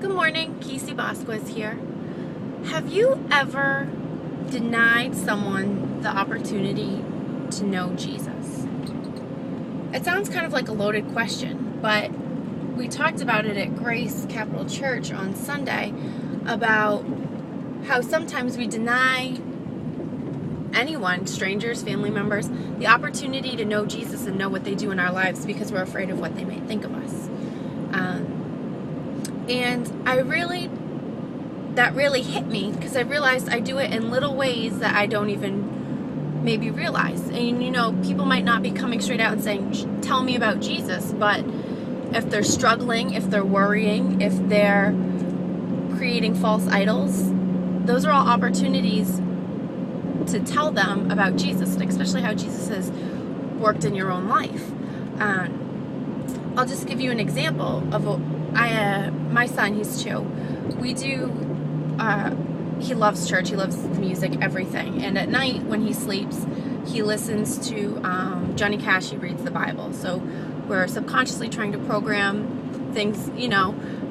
Good morning, Casey Bosquez here. Have you ever denied someone the opportunity to know Jesus? It sounds kind of like a loaded question, but we talked about it at Grace Capital Church on Sunday about how sometimes we deny anyone, strangers, family members, the opportunity to know Jesus and know what they do in our lives because we're afraid of what they may think of us. And that really hit me because I realized I do it in little ways that I don't even maybe realize. And people might not be coming straight out and saying, tell me about Jesus, but if they're struggling, if they're worrying, if they're creating false idols, those are all opportunities to tell them about Jesus, and especially how Jesus has worked in your own life. I'll just give you an example of my son, he's 2. He loves church, he loves the music, everything. And at night when he sleeps, he listens to Johnny Cash, he reads the Bible. So we're subconsciously trying to program things,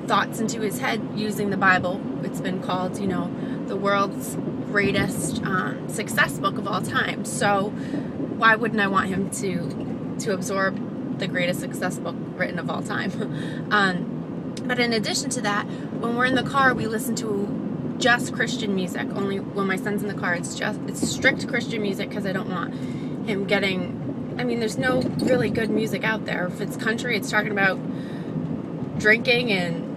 thoughts into his head using the Bible. It's been called, the world's greatest success book of all time. So why wouldn't I want him to absorb the greatest success book written of all time? But in addition to that, when we're in the car, we listen to just Christian music. Only when my son's in the car, it's strict Christian music because I don't want him getting, there's no really good music out there. If it's country, it's talking about drinking and,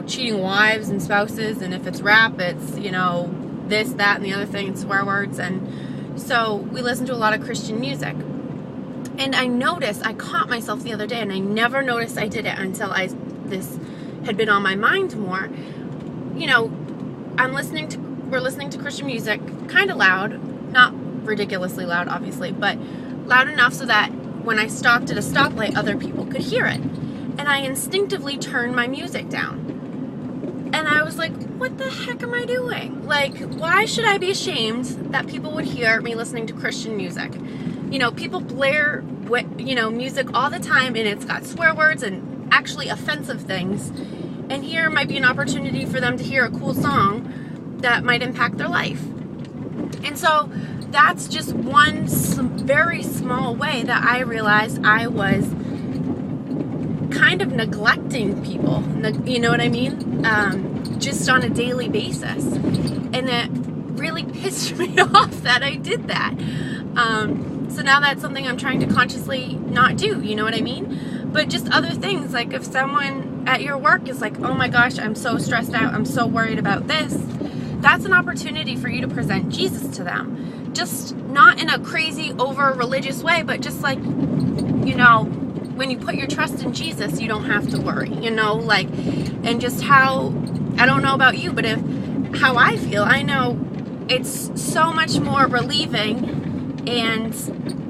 cheating wives and spouses. And if it's rap, it's, this, that, and the other thing, and swear words. And so we listen to a lot of Christian music. And I caught myself the other day, and I never noticed I did it until this had been on my mind more. We're listening to Christian music kind of loud, not ridiculously loud, obviously, but loud enough so that when I stopped at a stoplight, other people could hear it. And I instinctively turned my music down. And I was like, what the heck am I doing? Like, why should I be ashamed that people would hear me listening to Christian music? People blare, music all the time, and it's got swear words and actually offensive things. And here might be an opportunity for them to hear a cool song that might impact their life. And so that's just one very small way that I realized I was kind of neglecting people, you know what I mean? Just on a daily basis. And it really pissed me off that I did that. So now that's something I'm trying to consciously not do, you know what I mean? But just other things, like if someone at your work is like, oh my gosh, I'm so stressed out, I'm so worried about this, that's an opportunity for you to present Jesus to them. Just not in a crazy, over-religious way, but just like, when you put your trust in Jesus, you don't have to worry, and just how, I don't know about you, but how I feel, I know it's so much more relieving and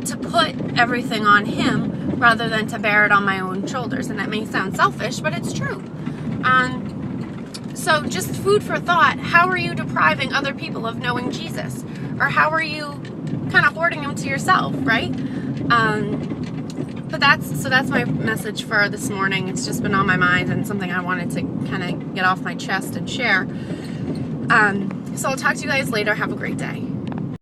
to put everything on him rather than to bear it on my own shoulders. And that may sound selfish, but it's true. So just food for thought. How are you depriving other people of knowing Jesus? Or how are you kind of hoarding him to yourself, right? But that's my message for this morning. It's just been on my mind and something I wanted to kind of get off my chest and share. So I'll talk to you guys later. Have a great day.